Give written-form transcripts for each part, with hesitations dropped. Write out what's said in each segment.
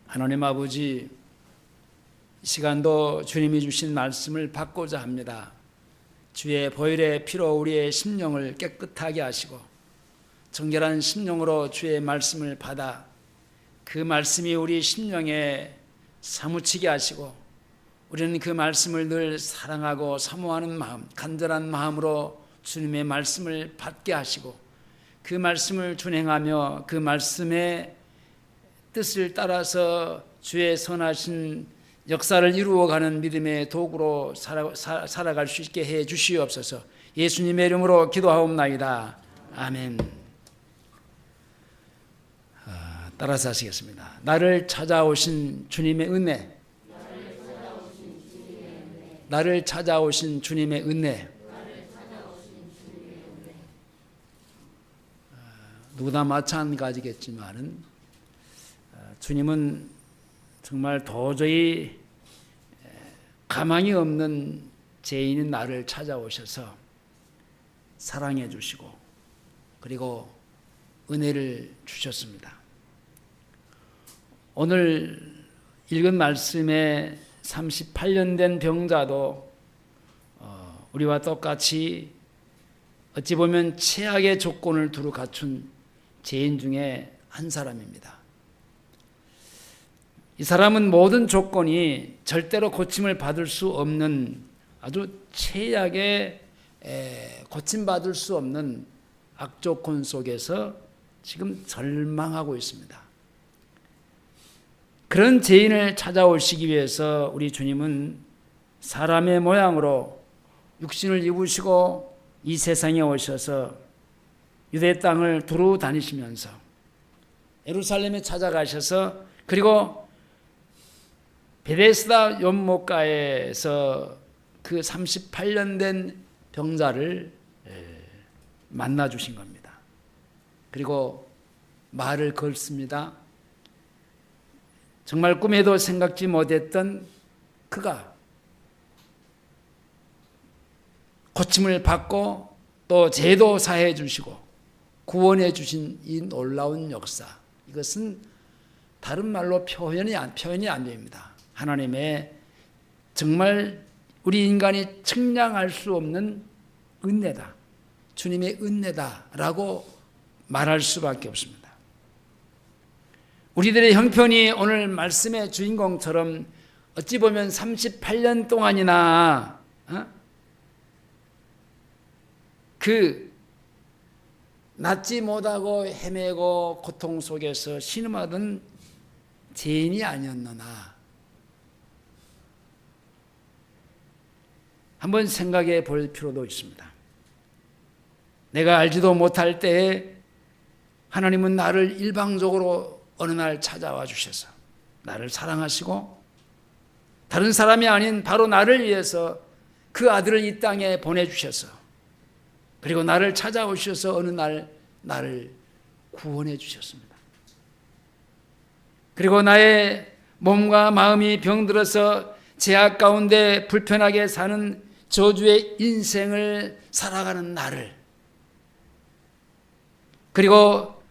하나님 아버지, 이 시간도 주님이 주신 말씀을 받고자 합니다. 주의 보혈의 피로 우리의 심령을 깨끗하게 하시고 정결한 심령으로 주의 말씀을 받아 그 말씀이 우리 심령에 사무치게 하시고 우리는 그 말씀을 늘 사랑하고 사모하는 마음, 간절한 마음으로 주님의 말씀을 받게 하시고 그 말씀을 준행하며 그 말씀의 뜻을 따라서 주의 선하신 역사를 이루어가는 믿음의 도구로 살아갈 수 있게 해 주시옵소서. 예수님의 이름으로 기도하옵나이다. 아멘. 따라서 하시겠습니다. 나를 찾아오신 주님의 은혜, 나를 찾아오신 주님의 은혜. 누구나 마찬가지겠지만은 주님은 정말 도저히 가망이 없는 죄인인 나를 찾아오셔서 사랑해 주시고 그리고 은혜를 주셨습니다. 오늘 읽은 말씀에 38년 된 병자도 우리와 똑같이 어찌 보면 최악의 조건을 두루 갖춘 죄인 중에 한 사람입니다. 이 사람은 모든 조건이 절대로 고침을 받을 수 없는 아주 최악의 고침받을 수 없는 악조건 속에서 지금 절망하고 있습니다. 그런 죄인을 찾아오시기 위해서 우리 주님은 사람의 모양으로 육신을 입으시고 이 세상에 오셔서 유대 땅을 두루 다니시면서 예루살렘에 찾아가셔서 그리고 베데스다 연못가에서 그 38년 된 병자를 만나 주신 겁니다. 그리고 말을 걸습니다. 정말 꿈에도 생각지 못했던 그가 고침을 받고 또 죄도 사해 주시고 구원해 주신 이 놀라운 역사, 이것은 다른 말로 표현이 안 됩니다. 하나님의 정말 우리 인간이 측량할 수 없는 은혜다, 주님의 은혜다라고 말할 수밖에 없습니다. 우리들의 형편이 오늘 말씀의 주인공처럼 어찌 보면 38년 동안이나 그 낫지 못하고 헤매고 고통 속에서 신음하던 죄인이 아니었느나 한번 생각해 볼 필요도 있습니다. 내가 알지도 못할 때에 하나님은 나를 일방적으로 어느 날 찾아와 주셔서 나를 사랑하시고 다른 사람이 아닌 바로 나를 위해서 그 아들을 이 땅에 보내주셔서 그리고 나를 찾아오셔서 어느 날 나를 구원해 주셨습니다. 그리고 나의 몸과 마음이 병들어서 죄악 가운데 불편하게 사는 저주의 인생을 살아가는 나를, 그리고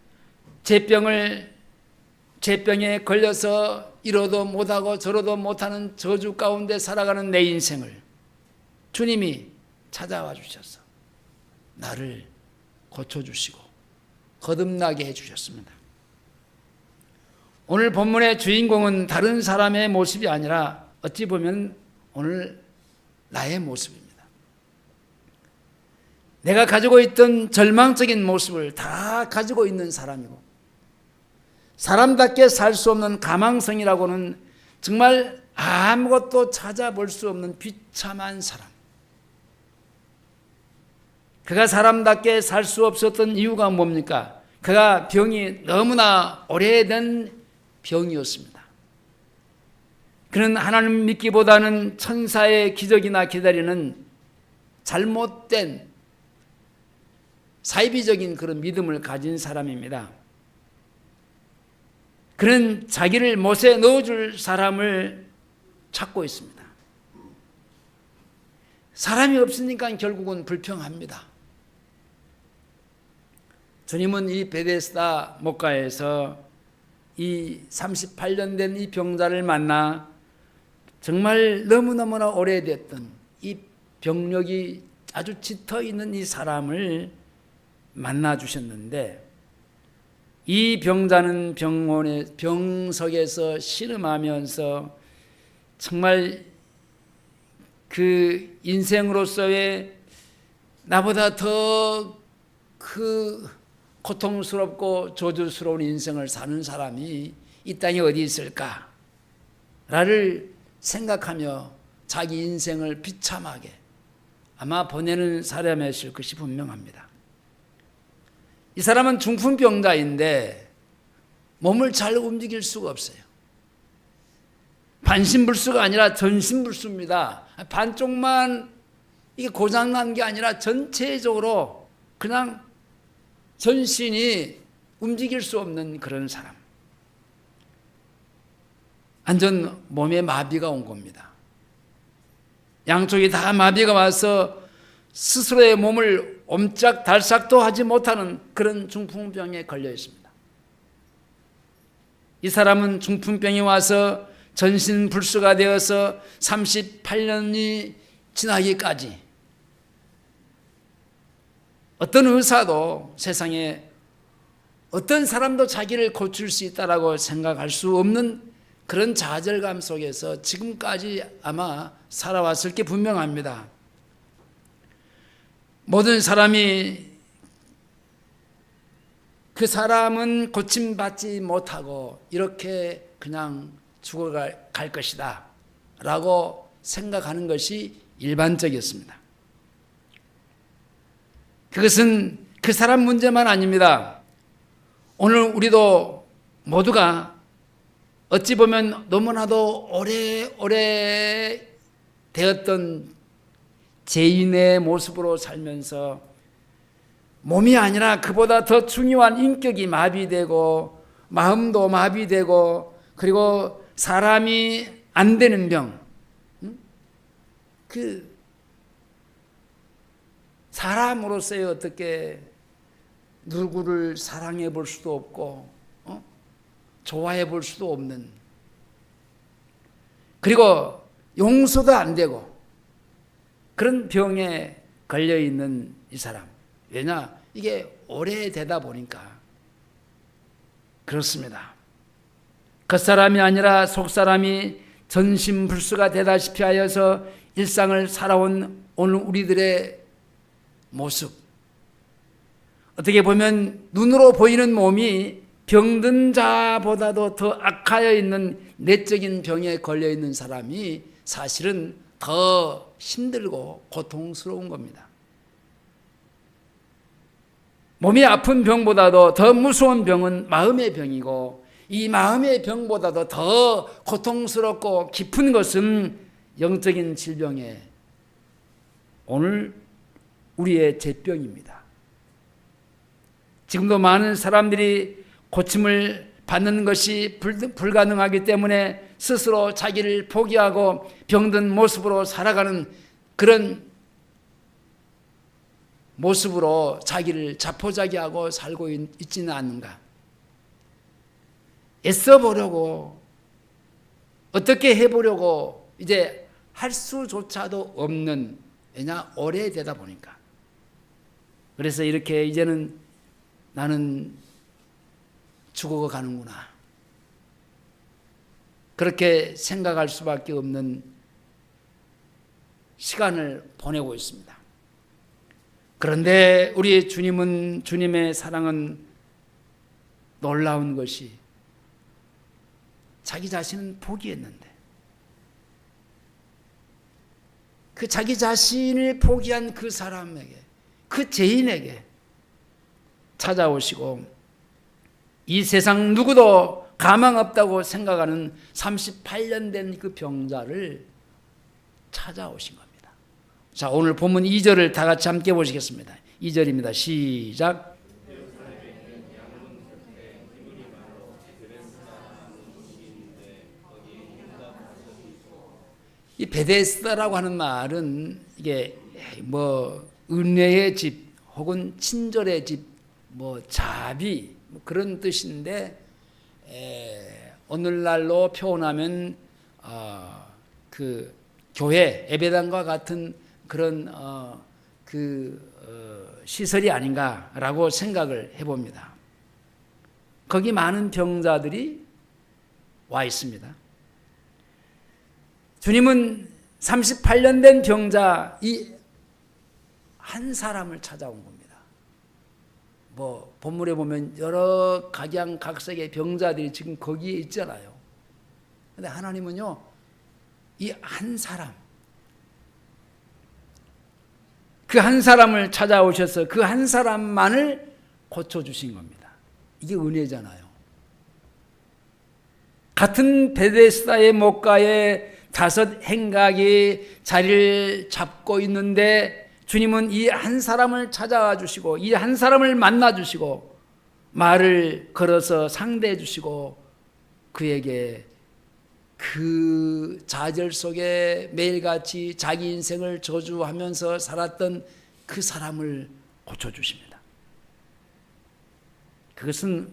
죄병에 걸려서 이러도 못하고 저러도 못하는 저주 가운데 살아가는 내 인생을 주님이 찾아와 주셔서 나를 고쳐주시고 거듭나게 해주셨습니다. 오늘 본문의 주인공은 다른 사람의 모습이 아니라 어찌 보면 오늘 나의 모습입니다. 내가 가지고 있던 절망적인 모습을 다 가지고 있는 사람이고 사람답게 살 수 없는 가망성이라고는 정말 아무것도 찾아볼 수 없는 비참한 사람. 그가 사람답게 살 수 없었던 이유가 뭡니까? 그가 병이 너무나 오래된 병이었습니다. 그는 하나님 믿기보다는 천사의 기적이나 기다리는 잘못된 사이비적인 그런 믿음을 가진 사람입니다. 그는 자기를 못에 넣어줄 사람을 찾고 있습니다. 사람이 없으니까 결국은 불평합니다. 주님은 이 베데스다 못가에서 이 38년 된 이 병자를 만나 정말 너무너무나 오래됐던 이 병력이 아주 짙어 있는 이 사람을 만나 주셨는데, 이 병자는 병석에서 신음하면서 정말 그 인생으로서의 나보다 더 그 고통스럽고 저주스러운 인생을 사는 사람이 이 땅에 어디 있을까를 생각하며 자기 인생을 비참하게 아마 보내는 사람이었을 것이 분명합니다. 이 사람은 중풍병자인데 몸을 잘 움직일 수가 없어요. 반신불수가 아니라 전신불수입니다. 반쪽만 이게 고장난 게 아니라 전체적으로 그냥 전신이 움직일 수 없는 그런 사람. 완전 몸에 마비가 온 겁니다. 양쪽이 다 마비가 와서 스스로의 몸을 옴짝달싹도 하지 못하는 그런 중풍병에 걸려 있습니다. 이 사람은 중풍병이 와서 전신불수가 되어서 38년이 지나기까지 어떤 의사도 세상에 어떤 사람도 자기를 고칠 수 있다라고 생각할 수 없는 그런 좌절감 속에서 지금까지 아마 살아왔을 게 분명합니다. 모든 사람이 그 사람은 고침받지 못하고 이렇게 그냥 죽어갈 것이다 라고 생각하는 것이 일반적이었습니다. 그것은 그 사람 문제만 아닙니다. 오늘 우리도 모두가 어찌 보면 너무나도 오래 되었던 죄인의 모습으로 살면서 몸이 아니라 그보다 더 중요한 인격이 마비되고 마음도 마비되고 그리고 사람이 안 되는 병, 그 사람으로서의 어떻게 누구를 사랑해 볼 수도 없고 좋아해 볼 수도 없는, 그리고 용서도 안 되고 그런 병에 걸려 있는 이 사람. 왜냐? 이게 오래되다 보니까 그렇습니다. 겉사람이 아니라 속사람이 전신불수가 되다시피 하여서 일상을 살아온 오늘 우리들의 모습, 어떻게 보면 눈으로 보이는 몸이 병든 자보다도 더 악하여 있는 내적인 병에 걸려 있는 사람이 사실은 더 힘들고 고통스러운 겁니다. 몸이 아픈 병보다도 더 무서운 병은 마음의 병이고, 이 마음의 병보다도 더 고통스럽고 깊은 것은 영적인 질병에 오늘 우리의 죄병입니다. 지금도 많은 사람들이 고침을 받는 것이 불가능하기 때문에 스스로 자기를 포기하고 병든 모습으로 살아가는 그런 모습으로 자기를 자포자기하고 살고 있지는 않는가. 애써보려고, 어떻게 해보려고 이제 할 수조차도 없는, 왜냐? 오래되다 보니까. 그래서 이렇게 이제는 나는 죽어가는구나, 그렇게 생각할 수밖에 없는 시간을 보내고 있습니다. 그런데 우리 주님의 사랑은 놀라운 것이 자기 자신은 포기했는데 그 자기 자신을 포기한 그 사람에게, 그 죄인에게 찾아오시고 이 세상 누구도 가망 없다고 생각하는 38년 된 그 병자를 찾아오신 겁니다. 자, 오늘 본문 2절을 다 같이 함께 보시겠습니다. 2절입니다. 시작. 이 베데스다라고 하는 말은 이게 뭐 은혜의 집 혹은 친절의 집, 뭐 자비, 뭐 그런 뜻인데 오늘날로 표현하면 그 교회 예배당과 같은 그런 시설이 아닌가라고 생각을 해봅니다. 거기 많은 병자들이 와 있습니다. 주님은 38년 된 병자 이 한 사람을 찾아온 겁니다. 뭐 본문에 보면 여러 각양각색의 병자들이 지금 거기에 있잖아요. 근데 하나님은요, 이 한 사람, 그 한 사람을 찾아오셔서 그 한 사람만을 고쳐주신 겁니다. 이게 은혜잖아요. 같은 베데스다의 목가에 5 행각이 자리를 잡고 있는데 주님은 이 한 사람을 찾아와 주시고 이 한 사람을 만나 주시고 말을 걸어서 상대해 주시고 그에게 그 좌절 속에 매일같이 자기 인생을 저주하면서 살았던 그 사람을 고쳐주십니다. 그것은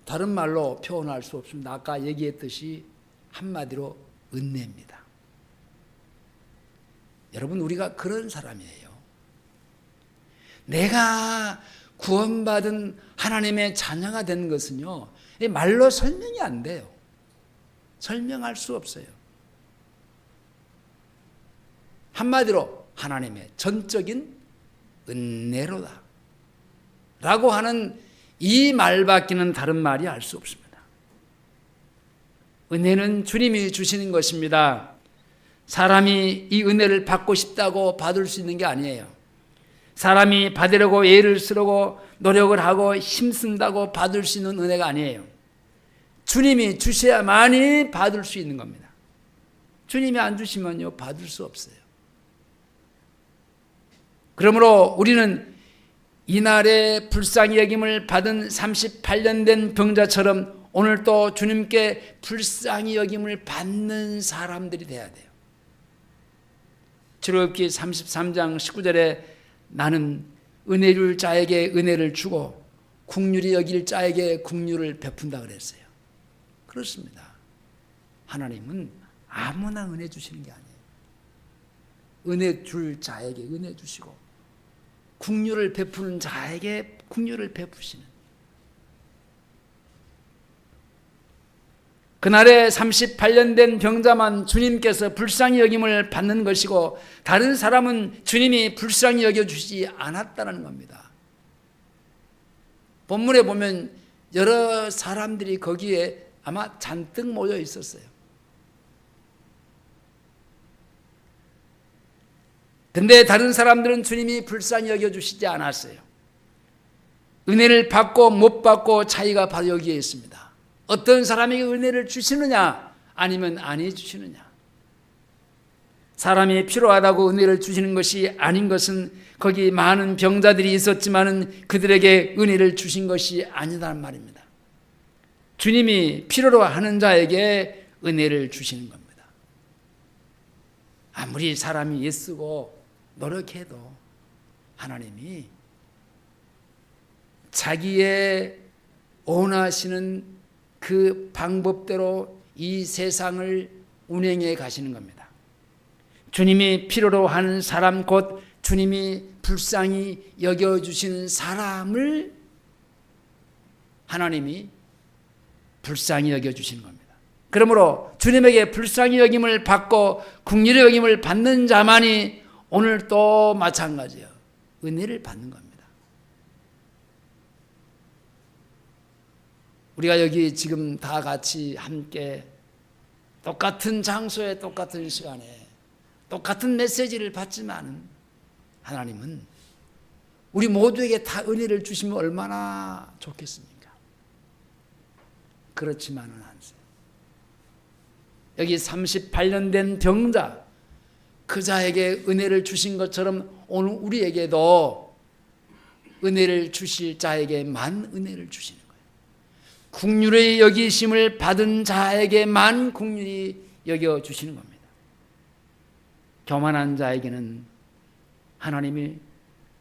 다른 말로 표현할 수 없습니다. 아까 얘기했듯이 한마디로 은혜입니다. 여러분, 우리가 그런 사람이에요. 내가 구원받은 하나님의 자녀가 된 것은요, 말로 설명이 안 돼요. 설명할 수 없어요. 한마디로 하나님의 전적인 은혜로다 라고 하는 이 말밖에는 다른 말이 알 수 없습니다. 은혜는 주님이 주시는 것입니다. 사람이 이 은혜를 받고 싶다고 받을 수 있는 게 아니에요. 사람이 받으려고 애를 쓰려고 노력을 하고 힘쓴다고 받을 수 있는 은혜가 아니에요. 주님이 주셔야만이 받을 수 있는 겁니다. 주님이 안 주시면요, 받을 수 없어요. 그러므로 우리는 이날의 불쌍히 여김을 받은 38년 된 병자처럼 오늘 또 주님께 불쌍히 여김을 받는 사람들이 돼야 돼요. 출애굽기 33장 19절에 나는 은혜 줄 자에게 은혜를 주고 긍휼히 여길 자에게 긍휼을 베푼다 그랬어요. 그렇습니다. 하나님은 아무나 은혜 주시는 게 아니에요. 은혜 줄 자에게 은혜 주시고 긍휼을 베푸는 자에게 긍휼을 베푸시는, 그날에 38년 된 병자만 주님께서 불쌍히 여김을 받는 것이고 다른 사람은 주님이 불쌍히 여겨주시지 않았다는 겁니다. 본문에 보면 여러 사람들이 거기에 아마 잔뜩 모여 있었어요. 근데 다른 사람들은 주님이 불쌍히 여겨주시지 않았어요. 은혜를 받고 못 받고 차이가 바로 여기에 있습니다. 어떤 사람에게 은혜를 주시느냐 아니면 안 해주시느냐. 사람이 필요하다고 은혜를 주시는 것이 아닌 것은 거기 많은 병자들이 있었지만은 그들에게 은혜를 주신 것이 아니다는 말입니다. 주님이 필요로 하는 자에게 은혜를 주시는 겁니다. 아무리 사람이 애쓰고 노력해도 하나님이 자기의 원하시는 그 방법대로 이 세상을 운행해 가시는 겁니다. 주님이 필요로 하는 사람, 곧 주님이 불쌍히 여겨주시는 사람을 하나님이 불쌍히 여겨주시는 겁니다. 그러므로 주님에게 불쌍히 여김을 받고 긍휼히 여김을 받는 자만이 오늘 또 마찬가지예요. 은혜를 받는 겁니다. 우리가 여기 지금 다 같이 함께 똑같은 장소에 똑같은 시간에 똑같은 메시지를 받지만 하나님은 우리 모두에게 다 은혜를 주시면 얼마나 좋겠습니까? 그렇지만은 않습니다. 여기 38년 된 병자, 그 자에게 은혜를 주신 것처럼 오늘 우리에게도 은혜를 주실 자에게만 은혜를 주시는 거예요. 긍휼히 여기심을 받은 자에게만 긍휼히 여겨주시는 겁니다. 교만한 자에게는 하나님이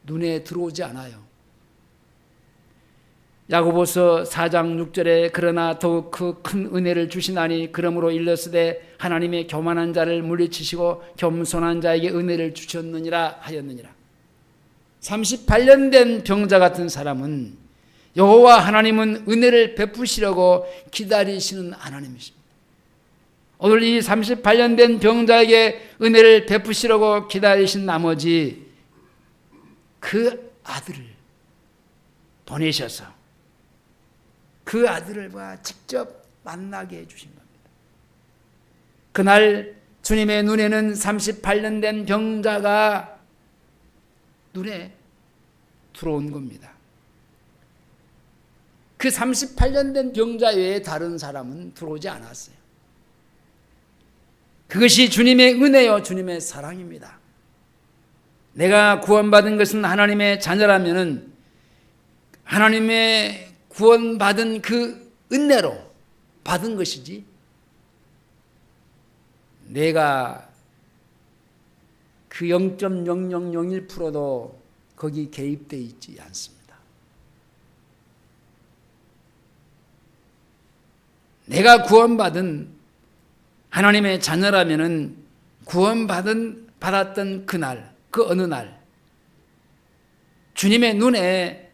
눈에 들어오지 않아요. 야고보서 4장 6절에 그러나 더욱 그 큰 은혜를 주시나니 그러므로 일렀으되 하나님의 교만한 자를 물리치시고 겸손한 자에게 은혜를 주셨느니라 하였느니라. 38년 된 병자 같은 사람은 여호와 하나님은 은혜를 베푸시려고 기다리시는 하나님이십니다. 오늘 이 38년 된 병자에게 은혜를 베푸시려고 기다리신 나머지 그 아들을 보내셔서 그 아들을 직접 만나게 해주신 겁니다. 그날 주님의 눈에는 38년 된 병자가 눈에 들어온 겁니다. 그 38년 된 병자 외에 다른 사람은 들어오지 않았어요. 그것이 주님의 은혜요, 주님의 사랑입니다. 내가 구원받은 것은 하나님의 자녀라면은 하나님의 구원받은 그 은혜로 받은 것이지, 내가 그 0.0001%도 거기 개입되어 있지 않습니다. 내가 구원받은 하나님의 자녀라면은 받았던 그날, 그 어느 날 주님의 눈에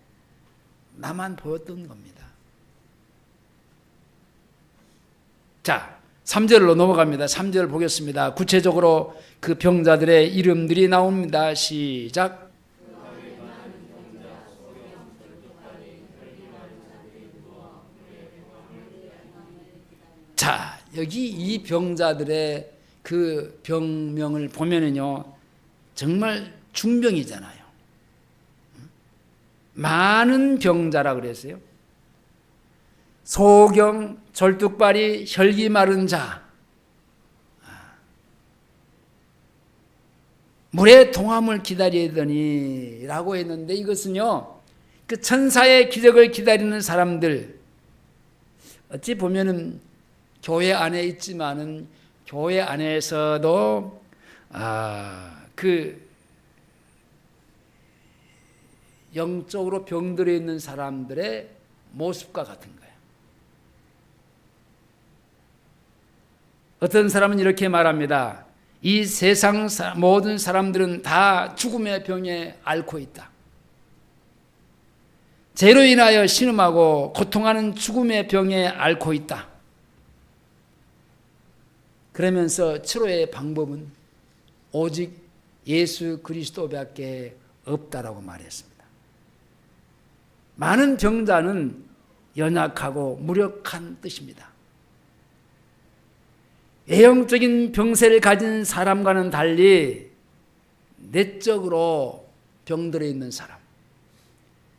나만 보였던 겁니다. 자, 3절로 넘어갑니다. 3절 보겠습니다. 구체적으로 그 병자들의 이름들이 나옵니다. 시작. 자, 여기 이 병자들의 그 병명을 보면은요, 정말 중병이잖아요. 많은 병자라 그랬어요. 소경, 절뚝발이, 혈기 마른 자, 물의 동함을 기다리더니 라고 했는데, 이것은요 그 천사의 기적을 기다리는 사람들, 어찌 보면은 교회 안에 있지만은 교회 안에서도 그 영적으로 병들어 있는 사람들의 모습과 같은 거예요. 어떤 사람은 이렇게 말합니다. 이 세상 모든 사람들은 다 죽음의 병에 앓고 있다. 죄로 인하여 신음하고 고통하는 죽음의 병에 앓고 있다. 그러면서 치료의 방법은 오직 예수 그리스도밖에 없다라고 말했습니다. 많은 병자는 연약하고 무력한 뜻입니다. 외형적인 병세를 가진 사람과는 달리 내적으로 병들어 있는 사람,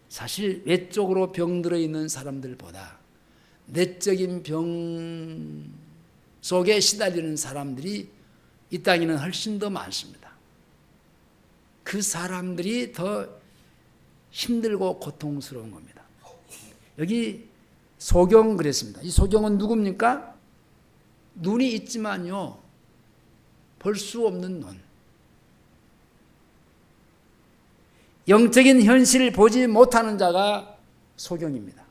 사실 외적으로 병들어 있는 사람들보다 내적인 병 속에 시달리는 사람들이 이 땅에는 훨씬 더 많습니다. 그 사람들이 더 힘들고 고통스러운 겁니다. 여기 소경 그랬습니다. 이 소경은 누굽니까? 눈이 있지만요, 볼 수 없는 눈. 영적인 현실을 보지 못하는 자가 소경입니다.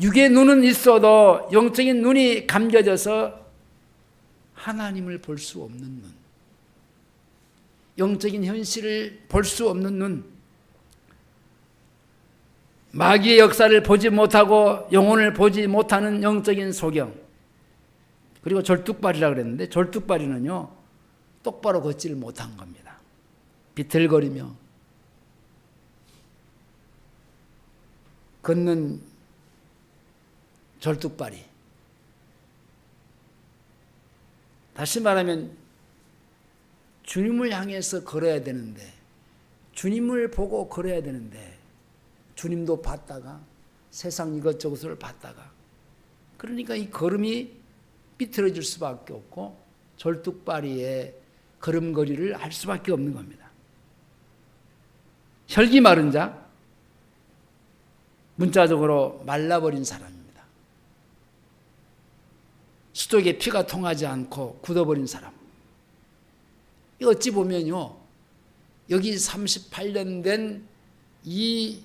육의 눈은 있어도 영적인 눈이 감겨져서 하나님을 볼 수 없는 눈, 영적인 현실을 볼 수 없는 눈, 마귀의 역사를 보지 못하고 영혼을 보지 못하는 영적인 소경, 그리고 절뚝발이라고 그랬는데, 절뚝발이는요 똑바로 걷지를 못한 겁니다. 비틀거리며 걷는 절뚝발이. 다시 말하면 주님을 향해서 걸어야 되는데, 주님을 보고 걸어야 되는데, 주님도 봤다가 세상 이것저것을 봤다가, 그러니까 이 걸음이 삐뚤어질 수밖에 없고 절뚝발이의 걸음걸이를 할 수밖에 없는 겁니다. 혈기 마른 자, 문자적으로 말라버린 사람입니다. 수족에 피가 통하지 않고 굳어버린 사람. 어찌 보면요, 여기 38년 된 이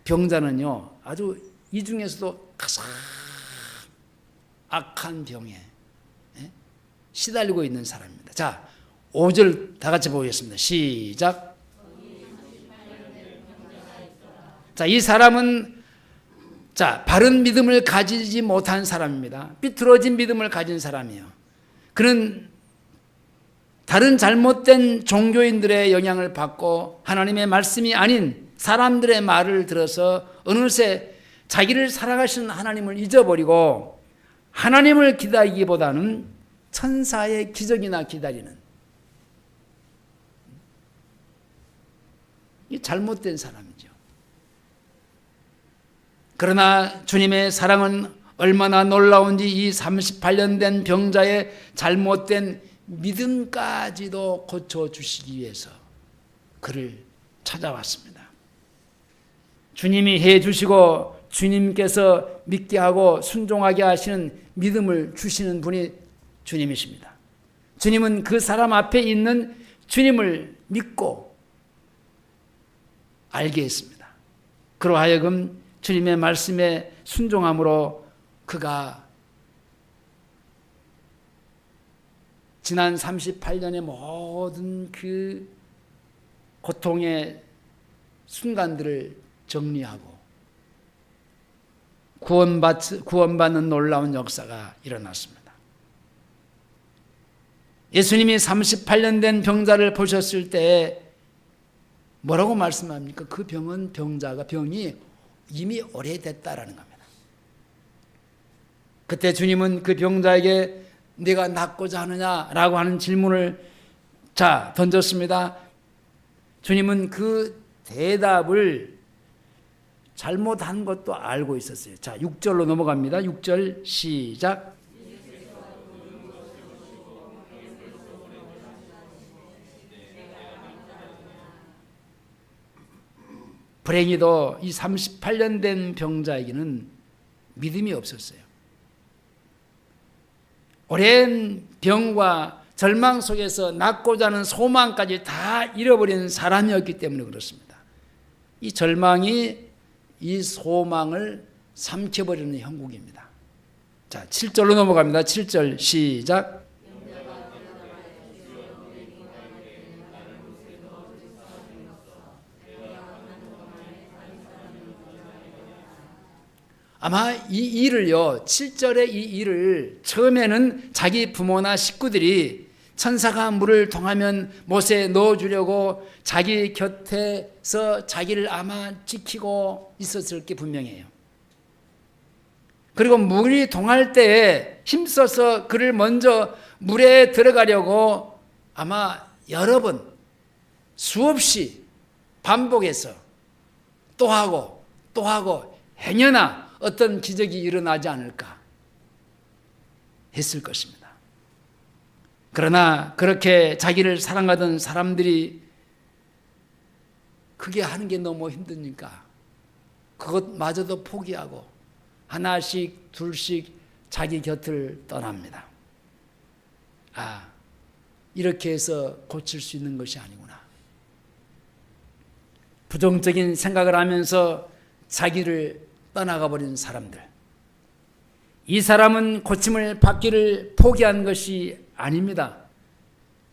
병자는요, 아주 이 중에서도 가장 악한 병에 시달리고 있는 사람입니다. 자, 5절 다 같이 보겠습니다. 시작. 자, 이 사람은 바른 믿음을 가지지 못한 사람입니다. 삐뚤어진 믿음을 가진 사람이에요. 그는 다른 잘못된 종교인들의 영향을 받고 하나님의 말씀이 아닌 사람들의 말을 들어서 어느새 자기를 살아가시는 하나님을 잊어버리고 하나님을 기다리기보다는 천사의 기적이나 기다리는 이 잘못된 사람이죠. 그러나 주님의 사랑은 얼마나 놀라운지 이 38년 된 병자의 잘못된 믿음까지도 고쳐주시기 위해서 그를 찾아왔습니다. 주님이 해주시고 주님께서 믿게 하고 순종하게 하시는 믿음을 주시는 분이 주님이십니다. 주님은 그 사람 앞에 있는 주님을 믿고 알게 했습니다. 그러하여금 주님의 말씀에 순종함으로 그가 지난 38년의 모든 그 고통의 순간들을 정리하고 구원받는 놀라운 역사가 일어났습니다. 예수님이 38년 된 병자를 보셨을 때 뭐라고 말씀합니까? 그 병이 이미 오래됐다라는 겁니다. 그때 주님은 그 병자에게 네가 낫고자 하느냐라고 하는 질문을 던졌습니다. 주님은 그 대답을 잘못한 것도 알고 있었어요. 6절로 넘어갑니다. 6절 시작. 불행히도 이 38년 된 병자에게는 믿음이 없었어요. 오랜 병과 절망 속에서 낫고자 하는 소망까지 다 잃어버린 사람이었기 때문에 그렇습니다. 이 절망이 이 소망을 삼켜버리는 형국입니다. 7절로 넘어갑니다. 7절 시작. 아마 이 일을요, 7절의 이 일을 처음에는 자기 부모나 식구들이 천사가 물을 통하면 못에 넣어주려고 자기 곁에서 자기를 아마 지키고 있었을 게 분명해요. 그리고 물이 동할 때에 힘써서 그를 먼저 물에 들어가려고 아마 여러 번 수없이 반복해서 또 하고 행여나 어떤 기적이 일어나지 않을까 했을 것입니다. 그러나 그렇게 자기를 사랑하던 사람들이 그게 하는 게 너무 힘드니까 그것마저도 포기하고 하나씩 둘씩 자기 곁을 떠납니다. 이렇게 해서 고칠 수 있는 것이 아니구나. 부정적인 생각을 하면서 자기를 떠나가 버린 사람들. 이 사람은 고침을 받기를 포기한 것이 아닙니다.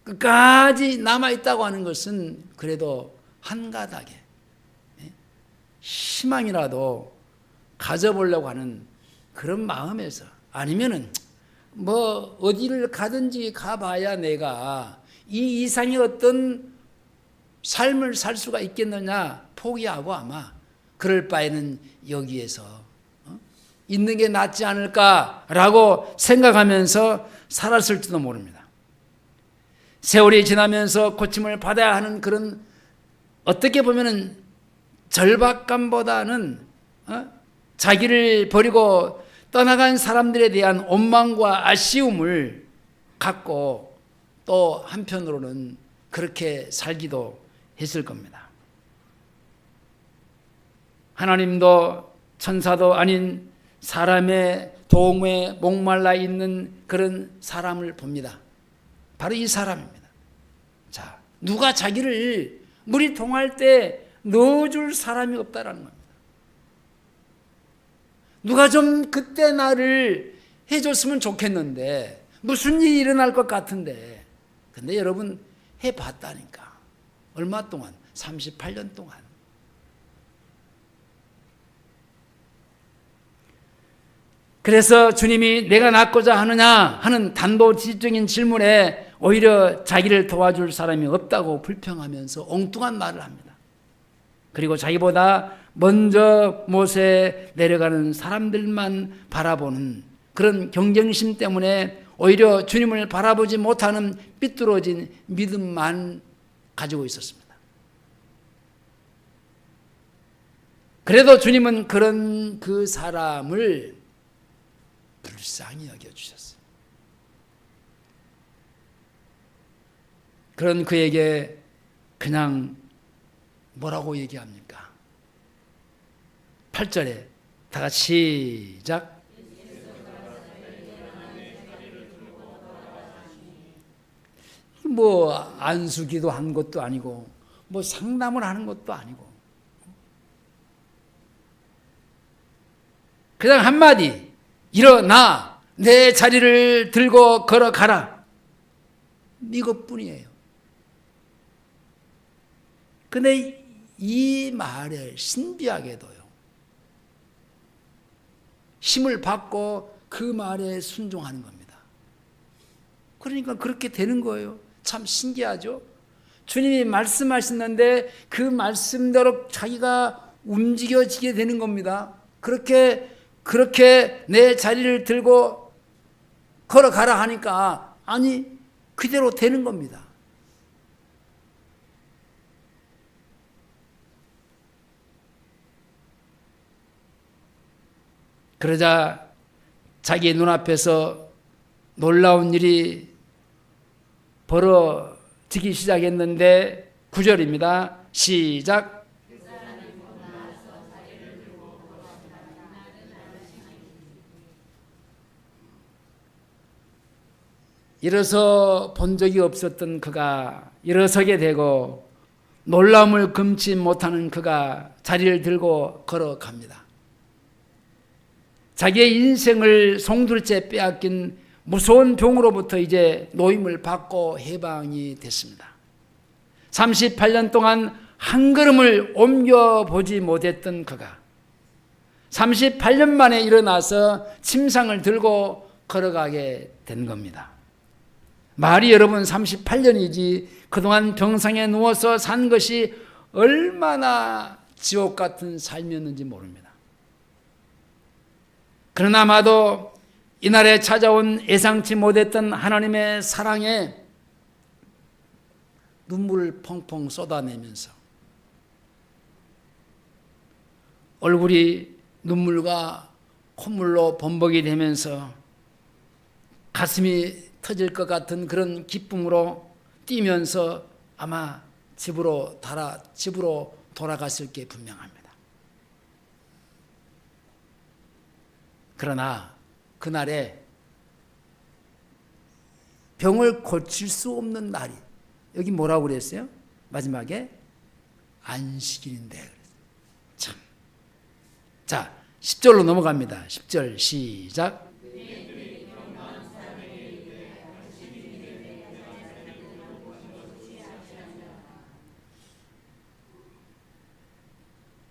끝까지 남아있다고 하는 것은 그래도 한가닥에 희망이라도 가져보려고 하는 그런 마음에서, 아니면은 뭐 어디를 가든지 가봐야 내가 이 이상의 어떤 삶을 살 수가 있겠느냐 포기하고 아마 그럴 바에는 여기에서 있는 게 낫지 않을까라고 생각하면서 살았을지도 모릅니다. 세월이 지나면서 고침을 받아야 하는 그런, 어떻게 보면은 절박감보다는 자기를 버리고 떠나간 사람들에 대한 원망과 아쉬움을 갖고 또 한편으로는 그렇게 살기도 했을 겁니다. 하나님도 천사도 아닌 사람의 도움에 목말라 있는 그런 사람을 봅니다. 바로 이 사람입니다. 누가 자기를 물이 통할 때 넣어줄 사람이 없다라는 겁니다. 누가 좀 그때 나를 해줬으면 좋겠는데 무슨 일이 일어날 것 같은데. 근데 여러분 해봤다니까. 얼마 동안? 38년 동안. 그래서 주님이 내가 낫고자 하느냐 하는 단도직입적인 질문에 오히려 자기를 도와줄 사람이 없다고 불평하면서 엉뚱한 말을 합니다. 그리고 자기보다 먼저 못에 내려가는 사람들만 바라보는 그런 경쟁심 때문에 오히려 주님을 바라보지 못하는 삐뚤어진 믿음만 가지고 있었습니다. 그래도 주님은 그런 그 사람을 불쌍히 여겨주셨어요. 그런 그에게 그냥 뭐라고 얘기합니까? 8절에 다 같이 시작. 뭐 안수기도 한 것도 아니고 뭐 상담을 하는 것도 아니고 그냥 한마디 일어나 내 자리를 들고 걸어가라 이것뿐이에요. 근데 이 말에 신비하게도요 힘을 받고 그 말에 순종하는 겁니다. 그러니까 그렇게 되는 거예요. 참 신기하죠. 주님이 말씀하시는데 그 말씀대로 자기가 움직여지게 되는 겁니다. 그렇게 내 자리를 들고 걸어가라 하니까 아니 그대로 되는 겁니다. 그러자 자기 눈앞에서 놀라운 일이 벌어지기 시작했는데 9절입니다. 시작. 일어서 본 적이 없었던 그가 일어서게 되고 놀라움을 금치 못하는 그가 자리를 들고 걸어갑니다. 자기의 인생을 송두리째 빼앗긴 무서운 병으로부터 이제 노임을 받고 해방이 됐습니다. 38년 동안 한 걸음을 옮겨보지 못했던 그가 38년 만에 일어나서 침상을 들고 걸어가게 된 겁니다. 말이 여러분 38년이지 그동안 병상에 누워서 산 것이 얼마나 지옥 같은 삶이었는지 모릅니다. 그러나 아마도 이날에 찾아온 예상치 못했던 하나님의 사랑에 눈물을 펑펑 쏟아내면서 얼굴이 눈물과 콧물로 범벅이 되면서 가슴이 터질 것 같은 그런 기쁨으로 뛰면서 아마 집으로 돌아갔을 게 분명합니다. 그러나 그날에 병을 고칠 수 없는 날이 여기 뭐라고 그랬어요? 마지막에 안식일인데 그랬어요. 참. 자, 10절로 넘어갑니다. 10절 시작.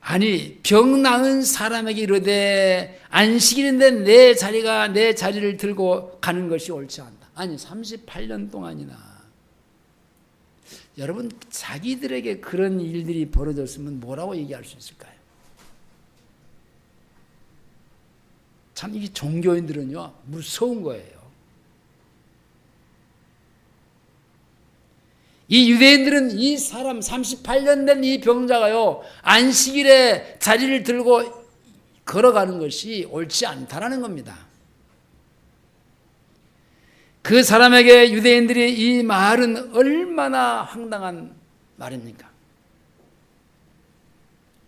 아니 병 나은 사람에게 이르되 안식일인데 내 자리를 들고 가는 것이 옳지 않다. 아니 38년 동안이나 여러분 자기들에게 그런 일들이 벌어졌으면 뭐라고 얘기할 수 있을까요? 참 이 종교인들은요 무서운 거예요. 이 유대인들은 이 사람 38년 된 이 병자가요 안식일에 자리를 들고 걸어가는 것이 옳지 않다라는 겁니다. 그 사람에게 유대인들이 이 말은 얼마나 황당한 말입니까?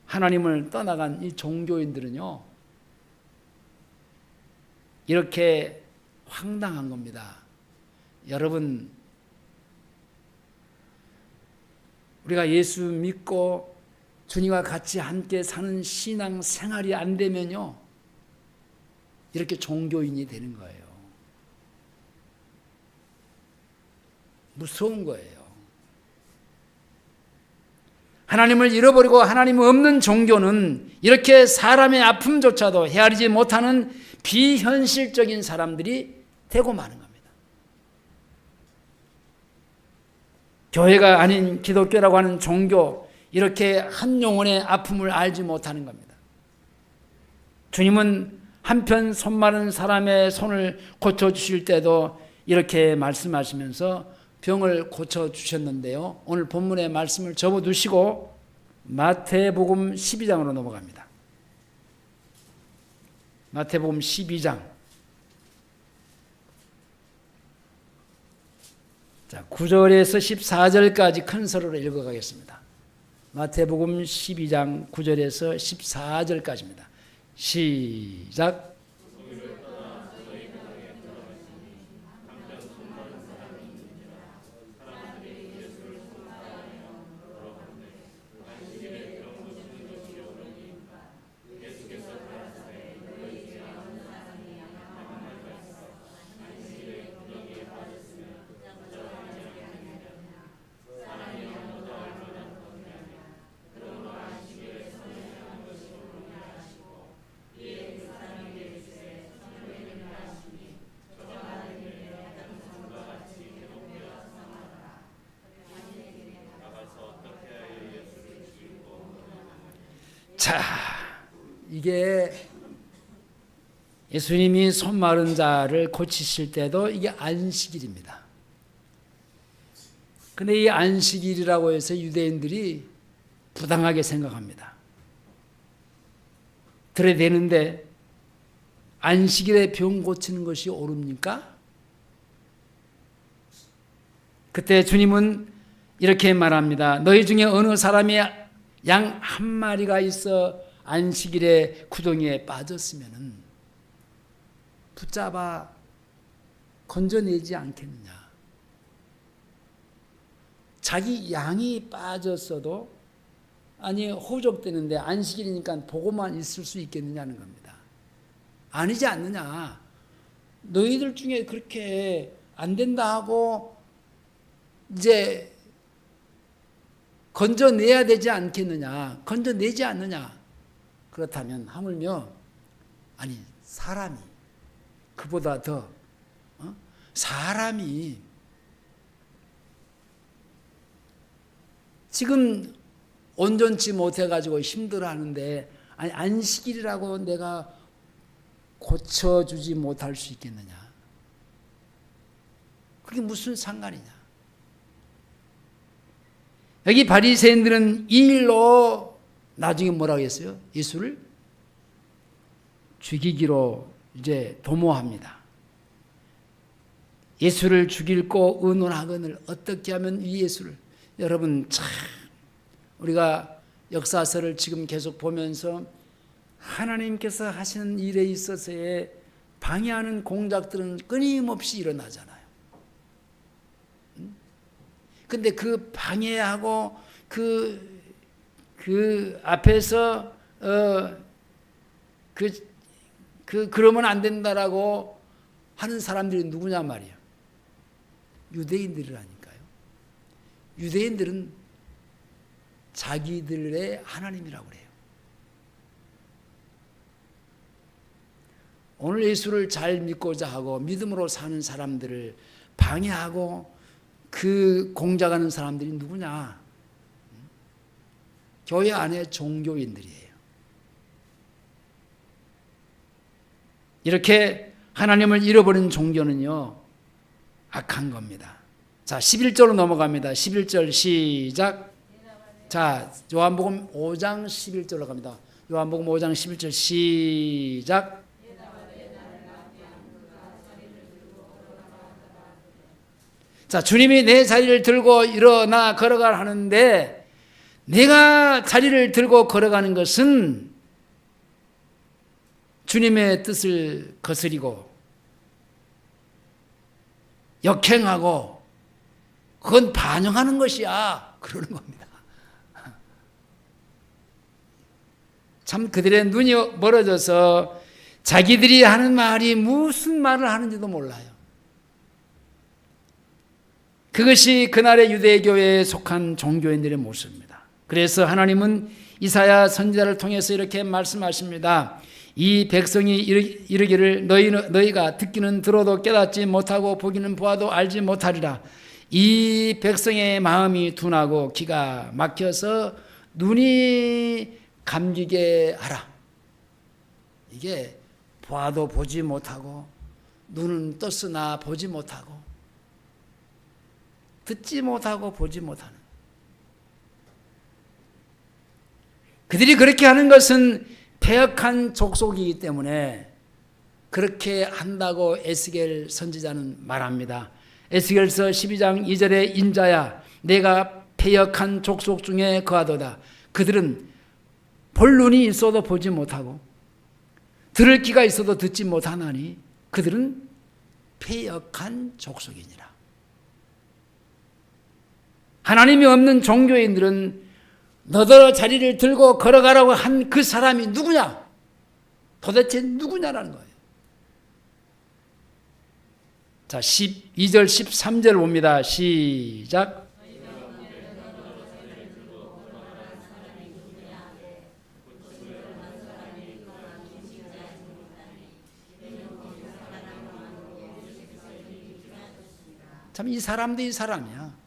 하나님을 떠나간 이 종교인들은요 이렇게 황당한 겁니다. 여러분 우리가 예수 믿고 주님과 같이 함께 사는 신앙 생활이 안 되면요 이렇게 종교인이 되는 거예요. 무서운 거예요. 하나님을 잃어버리고 하나님 없는 종교는 이렇게 사람의 아픔조차도 헤아리지 못하는 비현실적인 사람들이 되고 마는 겁니다. 교회가 아닌 기독교라고 하는 종교, 이렇게 한 영혼의 아픔을 알지 못하는 겁니다. 주님은 한편 손 마른 사람의 손을 고쳐주실 때도 이렇게 말씀하시면서 병을 고쳐주셨는데요. 오늘 본문의 말씀을 접어두시고 마태복음 12장으로 넘어갑니다. 마태복음 12장. 자, 9절에서 14절까지 큰 소리로 읽어가겠습니다. 마태복음 12장 9절에서 14절까지입니다. 시작. 자, 이게 예수님이 손 마른 자를 고치실 때도 이게 안식일입니다. 근데 이 안식일이라고 해서 유대인들이 부당하게 생각합니다. 들여대는데 안식일에 병 고치는 것이 옳습니까? 그때 주님은 이렇게 말합니다. 너희 중에 어느 사람이 양 한 마리가 있어 안식일에 구덩이에 빠졌으면 붙잡아 건져내지 않겠느냐. 자기 양이 빠졌어도 아니 호적되는데 안식일이니까 보고만 있을 수 있겠느냐는 겁니다. 아니지 않느냐. 너희들 중에 그렇게 안 된다 하고 이제 건져내야 되지 않겠느냐. 건져내지 않느냐. 그렇다면 하물며 아니 사람이 그보다 더 사람이 지금 온전치 못해가지고 힘들어하는데 아니 안식일이라고 내가 고쳐주지 못할 수 있겠느냐. 그게 무슨 상관이냐. 여기 바리새인들은 이 일로 나중에 뭐라고 했어요? 예수를 죽이기로 이제 도모합니다. 예수를 죽일고 의논하거늘 어떻게 하면 이 예수를, 여러분 참 우리가 역사서를 지금 계속 보면서 하나님께서 하시는 일에 있어서의 방해하는 공작들은 끊임없이 일어나잖아요. 근데 그 방해하고 그 앞에서 그러면 안 된다라고 하는 사람들이 누구냐 말이에요. 유대인들이라니까요. 유대인들은 자기들의 하나님이라고 그래요. 오늘 예수를 잘 믿고자 하고 믿음으로 사는 사람들을 방해하고 그 공작하는 사람들이 누구냐? 교회 안에 종교인들이에요. 이렇게 하나님을 잃어버린 종교는요, 악한 겁니다. 자, 11절로 넘어갑니다. 11절 시작. 자, 요한복음 5장 11절로 갑니다. 요한복음 5장 11절 시작. 자, 주님이 내 자리를 들고 일어나 걸어가라 하는데 내가 자리를 들고 걸어가는 것은 주님의 뜻을 거스리고 역행하고 그건 반영하는 것이야. 그러는 겁니다. 참 그들의 눈이 멀어져서 자기들이 하는 말이 무슨 말을 하는지도 몰라요. 그것이 그날의 유대교회에 속한 종교인들의 모습입니다. 그래서 하나님은 이사야 선지자를 통해서 이렇게 말씀하십니다. 이 백성이 이르기를 너희가 듣기는 들어도 깨닫지 못하고 보기는 보아도 알지 못하리라. 이 백성의 마음이 둔하고 귀가 막혀서 눈이 감기게 하라. 이게 보아도 보지 못하고 눈은 떴으나 보지 못하고 듣지 못하고 보지 못하는, 그들이 그렇게 하는 것은 패역한 족속이기 때문에 그렇게 한다고 에스겔 선지자는 말합니다. 에스겔서 12장 2절에 인자야 내가 패역한 족속 중에 거하도다. 그들은 볼 눈이 있어도 보지 못하고 들을 귀가 있어도 듣지 못하나니 그들은 패역한 족속이니라. 하나님이 없는 종교인들은 너더러 자리를 들고 걸어가라고 한 그 사람이 누구냐? 도대체 누구냐라는 거예요. 자, 12절 13절 봅니다. 시작. 참 이 사람도 이 사람이야.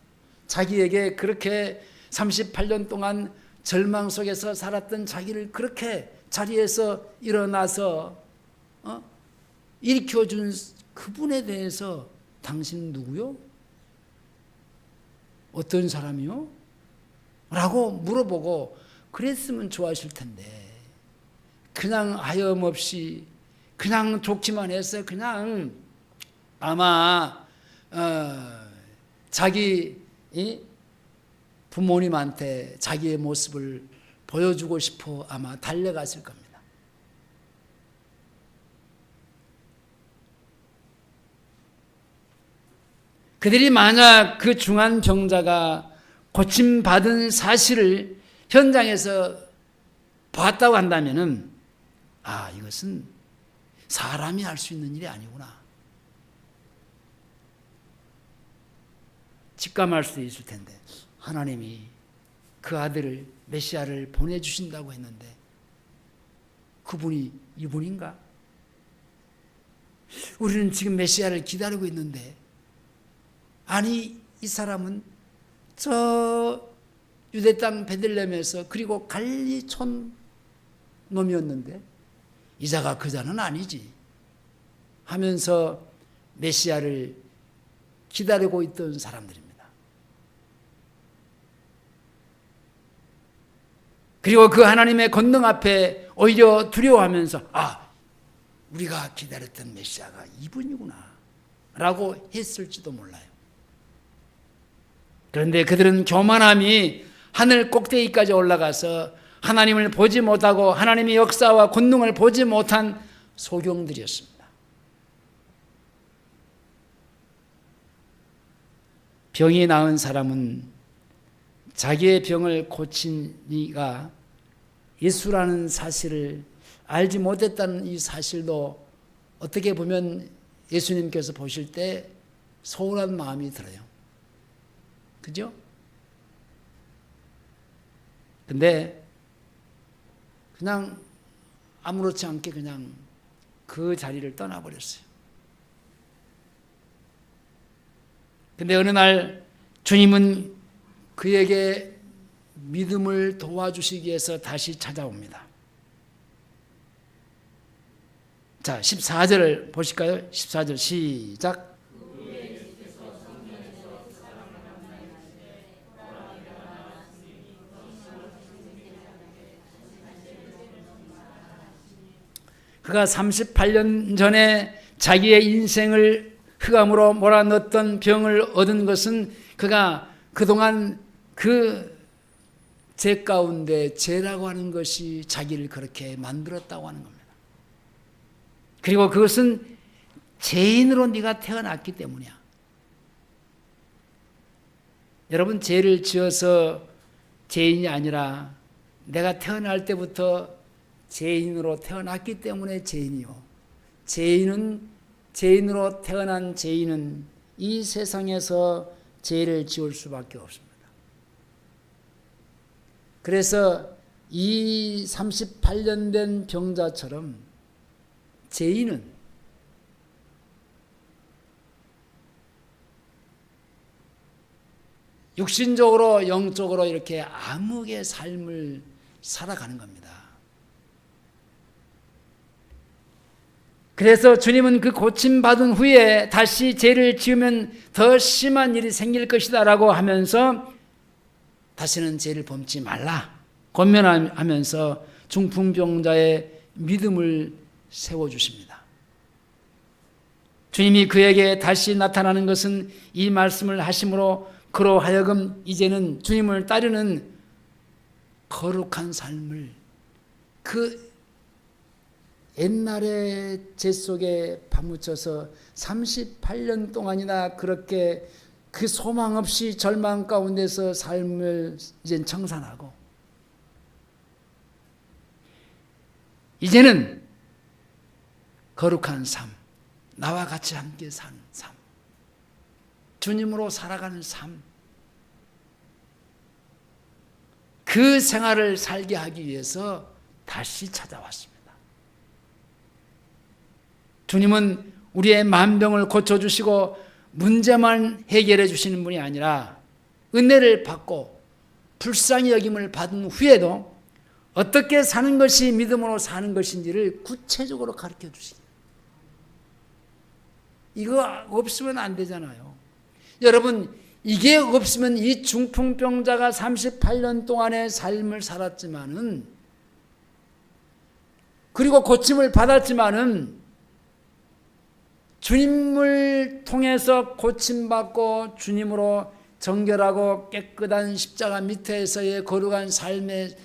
자기에게 그렇게 38년 동안 절망 속에서 살았던 자기를 그렇게 자리에서 일어나서 일으켜준 그분에 대해서 당신 누구요? 어떤 사람이요? 라고 물어보고 그랬으면 좋아하실 텐데 그냥 하염없이 그냥 좋기만 해서 그냥 아마 자기 부모님한테 자기의 모습을 보여주고 싶어 아마 달려갔을 겁니다. 그들이 만약 그 중한 병자가 고침받은 사실을 현장에서 봤다고 한다면은 이것은 사람이 할 수 있는 일이 아니구나. 직감할 수도 있을 텐데 하나님이 그 아들을 메시아를 보내주신다고 했는데 그분이 이분인가? 우리는 지금 메시아를 기다리고 있는데 아니 이 사람은 저 유대 땅 베들레헴에서 그리고 갈리촌 놈이었는데 이자가 그 자는 아니지 하면서 메시아를 기다리고 있던 사람들입니다. 그리고 그 하나님의 권능 앞에 오히려 두려워하면서 우리가 기다렸던 메시아가 이분이구나 라고 했을지도 몰라요. 그런데 그들은 교만함이 하늘 꼭대기까지 올라가서 하나님을 보지 못하고 하나님의 역사와 권능을 보지 못한 소경들이었습니다. 병이 나은 사람은 자기의 병을 고친 이가 예수라는 사실을 알지 못했다는 이 사실도 어떻게 보면 예수님께서 보실 때 서운한 마음이 들어요. 그죠? 근데 그냥 아무렇지 않게 그냥 그 자리를 떠나버렸어요. 근데 어느 날 주님은 그에게 믿음을 도와주시기 위해서 다시 찾아옵니다. 자, 14절을 보실까요? 14절 시작. 그가 38년 전에 자기의 인생을 흑암으로 몰아넣었던 병을 얻은 것은 그가 그동안 그 죄 가운데 죄라고 하는 것이 자기를 그렇게 만들었다고 하는 겁니다. 그리고 그것은 죄인으로 네가 태어났기 때문이야. 여러분 죄를 지어서 죄인이 아니라 내가 태어날 때부터 죄인으로 태어났기 때문에 죄인이요. 죄인으로 태어난 죄인은 이 세상에서 죄를 지을 수밖에 없습니다. 그래서 이 38년 된 병자처럼 죄인은 육신적으로 영적으로 이렇게 암흑의 삶을 살아가는 겁니다. 그래서 주님은 그 고침받은 후에 다시 죄를 지으면 더 심한 일이 생길 것이다 라고 하면서 다시는 죄를 범치 말라 권면하면서 중풍병자의 믿음을 세워주십니다. 주님이 그에게 다시 나타나는 것은 이 말씀을 하심으로 그로 하여금 이제는 주님을 따르는 거룩한 삶을 그 옛날에 죄 속에 파묻혀서 38년 동안이나 그렇게 그 소망 없이 절망 가운데서 삶을 이젠 청산하고 이제는 거룩한 삶, 나와 같이 함께 사는 삶, 주님으로 살아가는 삶, 그 생활을 살게 하기 위해서 다시 찾아왔습니다. 주님은 우리의 만병을 고쳐주시고 문제만 해결해 주시는 분이 아니라 은혜를 받고 불쌍히 여김을 받은 후에도 어떻게 사는 것이 믿음으로 사는 것인지를 구체적으로 가르쳐 주시죠. 이거 없으면 안 되잖아요. 여러분, 이게 없으면 이 중풍병자가 38년 동안의 삶을 살았지만은 그리고 고침을 받았지만은 주님을 통해서 고침받고 주님으로 정결하고 깨끗한 십자가 밑에서의 거룩한 삶에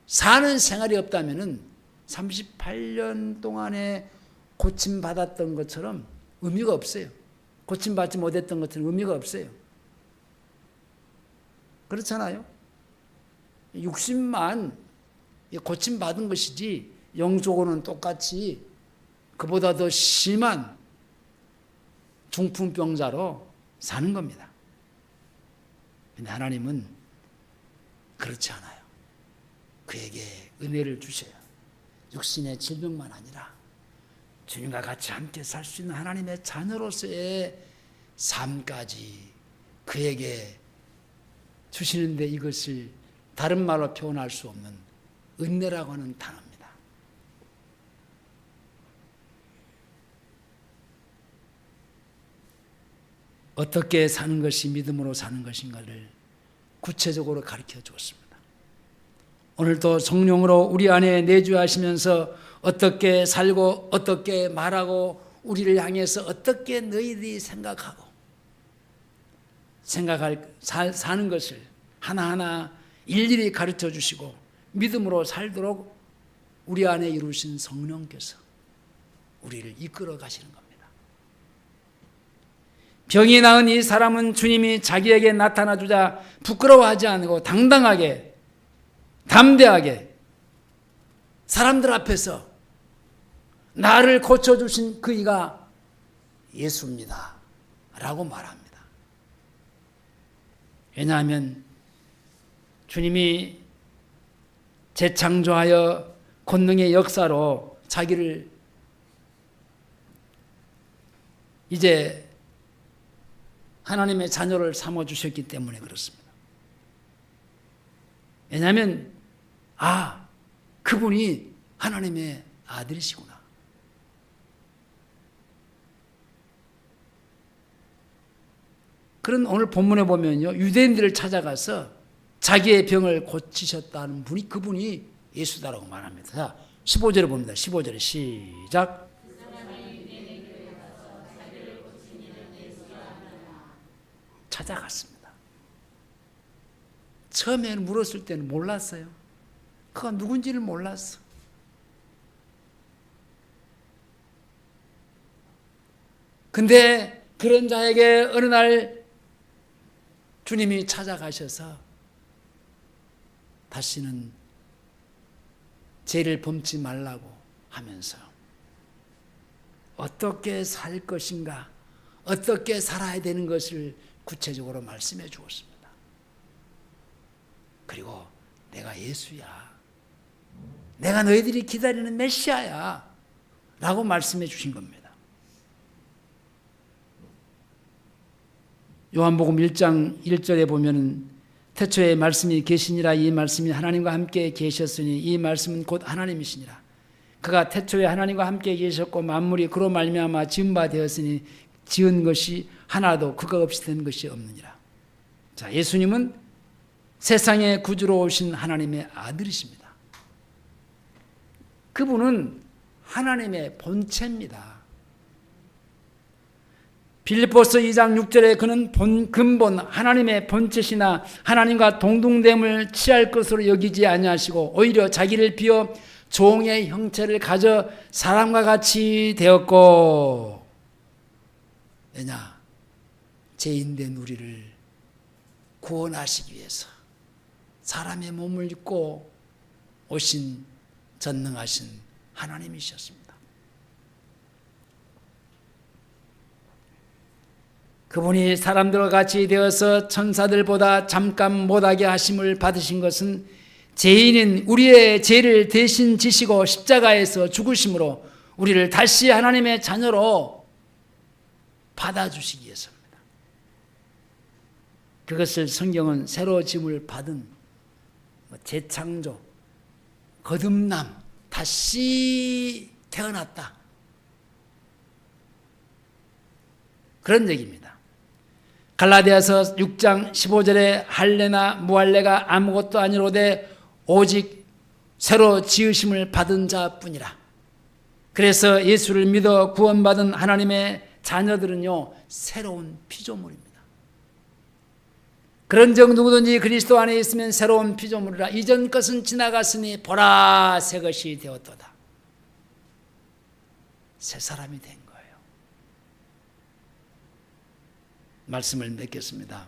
사는 생활이 없다면은 38년 동안에 고침받았던 것처럼 의미가 없어요. 고침받지 못했던 것처럼 의미가 없어요. 그렇잖아요. 육신만 고침받은 것이지 영적으로는 똑같이 그보다 더 심한 중풍병자로 사는 겁니다. 근데 하나님은 그렇지 않아요. 그에게 은혜를 주셔요. 육신의 질병만 아니라 주님과 같이 함께 살 수 있는 하나님의 자녀로서의 삶까지 그에게 주시는데 이것을 다른 말로 표현할 수 없는 은혜라고 하는 단어입니다. 어떻게 사는 것이 믿음으로 사는 것인가를 구체적으로 가르쳐 주었습니다. 오늘도 성령으로 우리 안에 내주하시면서 어떻게 살고 어떻게 말하고 우리를 향해서 어떻게 너희들이 사는 것을 하나하나 일일이 가르쳐 주시고 믿음으로 살도록 우리 안에 이루신 성령께서 우리를 이끌어 가시는 겁니다. 병이 나은 이 사람은 주님이 자기에게 나타나 주자 부끄러워하지 않고 당당하게 담대하게 사람들 앞에서 나를 고쳐주신 그 이가 예수입니다 라고 말합니다. 왜냐하면 주님이 재창조하여 권능의 역사로 자기를 이제 하나님의 자녀를 삼아주셨기 때문에 그렇습니다. 왜냐하면 그분이 하나님의 아들이시구나. 그런 오늘 본문에 보면요, 유대인들을 찾아가서 자기의 병을 고치셨다는 분이 그분이 예수다라고 말합니다. 자, 15절에 봅니다. 15절에 시작. 찾아갔습니다. 처음에는 물었을 때는 몰랐어요. 그가 누군지를 몰랐어. 근데 그런 자에게 어느 날 주님이 찾아가셔서 다시는 죄를 범치 말라고 하면서 어떻게 살 것인가, 어떻게 살아야 되는 것을 구체적으로 말씀해 주었습니다. 그리고 내가 예수야, 내가 너희들이 기다리는 메시아야 라고 말씀해 주신 겁니다. 요한복음 1장 1절에 보면 태초에 말씀이 계시니라, 이 말씀이 하나님과 함께 계셨으니 이 말씀은 곧 하나님이시니라. 그가 태초에 하나님과 함께 계셨고 만물이 그로 말미암아 지은 바 되었으니 지은 것이 하나도 그가 없이 된 것이 없느니라. 자, 예수님은 세상의 구주로 오신 하나님의 아들이십니다. 그분은 하나님의 본체입니다. 빌립보서 2장 6절에 그는 근본 하나님의 본체시나 하나님과 동등됨을 취할 것으로 여기지 아니하시고 오히려 자기를 비워 종의 형체를 가져 사람과 같이 되었고, 왜냐? 죄인된 우리를 구원하시기 위해서 사람의 몸을 입고 오신 전능하신 하나님이셨습니다. 그분이 사람들과 같이 되어서 천사들보다 잠깐 못하게 하심을 받으신 것은 죄인인 우리의 죄를 대신 지시고 십자가에서 죽으심으로 우리를 다시 하나님의 자녀로 받아주시기 위해서입니다. 그것을 성경은 새로 지음을 받은 재창조, 거듭남, 다시 태어났다, 그런 얘기입니다. 갈라디아서 6장 15절에 할례나 무할례가 아무것도 아니로되 오직 새로 지으심을 받은 자뿐이라. 그래서 예수를 믿어 구원받은 하나님의 자녀들은요, 새로운 피조물입니다. 그런즉 누구든지 그리스도 안에 있으면 새로운 피조물이라. 이전 것은 지나갔으니 보라 새 것이 되었도다. 새 사람이 된 거예요. 말씀을 맺겠습니다.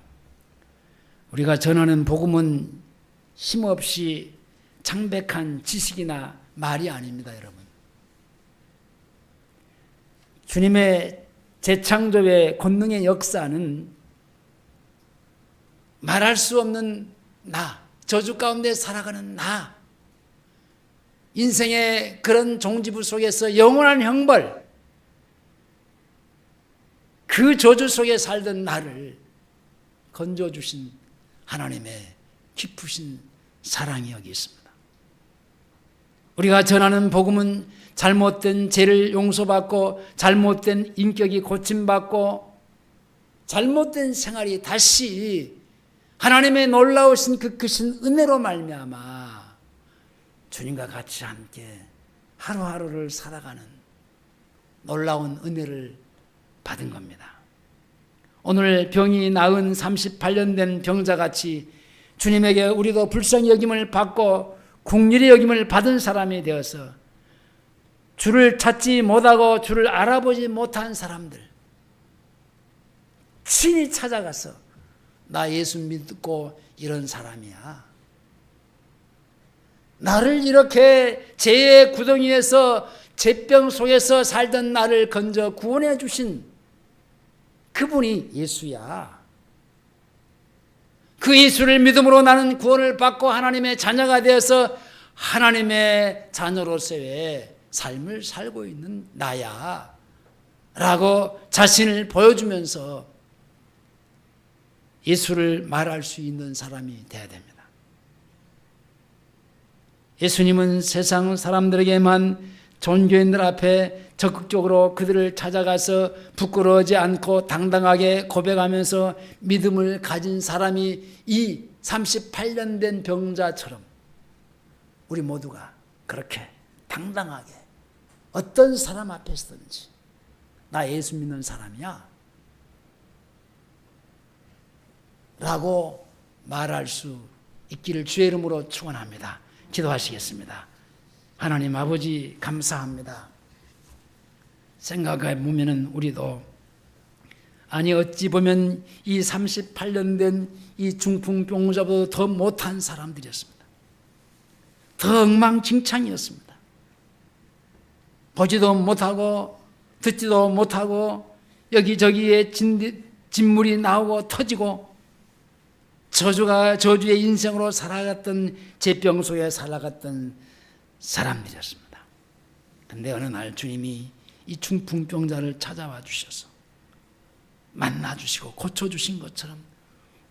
우리가 전하는 복음은 힘없이 창백한 지식이나 말이 아닙니다, 여러분. 주님의 재창조의 권능의 역사는 말할 수 없는 나, 저주 가운데 살아가는 나, 인생의 그런 종지부 속에서 영원한 형벌, 그 저주 속에 살던 나를 건져주신 하나님의 깊으신 사랑이 여기 있습니다. 우리가 전하는 복음은 잘못된 죄를 용서받고 잘못된 인격이 고침받고 잘못된 생활이 다시 하나님의 놀라우신 그 크신 은혜로 말미암아 주님과 같이 함께 하루하루를 살아가는 놀라운 은혜를 받은 겁니다. 오늘 병이 나은 38년 된 병자같이 주님에게 우리도 불쌍히 여김을 받고 긍휼히 여김을 받은 사람이 되어서 주를 찾지 못하고 주를 알아보지 못한 사람들 친히 찾아가서 나 예수 믿고 이런 사람이야, 나를 이렇게 죄의 구덩이에서 죄병 속에서 살던 나를 건져 구원해 주신 그분이 예수야. 그 예수를 믿음으로 나는 구원을 받고 하나님의 자녀가 되어서 하나님의 자녀로서의 삶을 살고 있는 나야 라고 자신을 보여주면서 예수를 말할 수 있는 사람이 되어야 됩니다. 예수님은 세상 사람들에게만 종교인들 앞에 적극적으로 그들을 찾아가서 부끄러워하지 않고 당당하게 고백하면서 믿음을 가진 사람이 이 38년 된 병자처럼 우리 모두가 그렇게 당당하게 어떤 사람 앞에 서든지 나 예수 믿는 사람이야 라고 말할 수 있기를 주의 이름으로 축원합니다. 기도하시겠습니다. 하나님 아버지 감사합니다. 생각해 보면은 우리도 아니 어찌 보면 이 38년 된 이 중풍병자보다 더 못한 사람들이었습니다. 더 엉망진창이었습니다. 보지도 못하고 듣지도 못하고 여기저기에 진물이 나오고 터지고 저주의 인생으로 살아갔던 제병 속에 살아갔던 사람들이었습니다. 그런데 어느 날 주님이 이 중풍병자를 찾아와 주셔서 만나주시고 고쳐주신 것처럼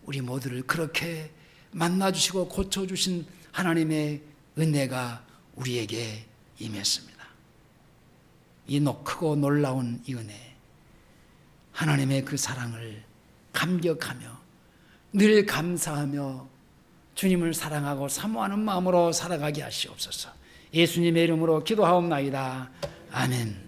우리 모두를 그렇게 만나주시고 고쳐주신 하나님의 은혜가 우리에게 임했습니다. 이 크고 놀라운 이 은혜, 하나님의 그 사랑을 감격하며 늘 감사하며 주님을 사랑하고 사모하는 마음으로 살아가게 하시옵소서. 예수님의 이름으로 기도하옵나이다. 아멘.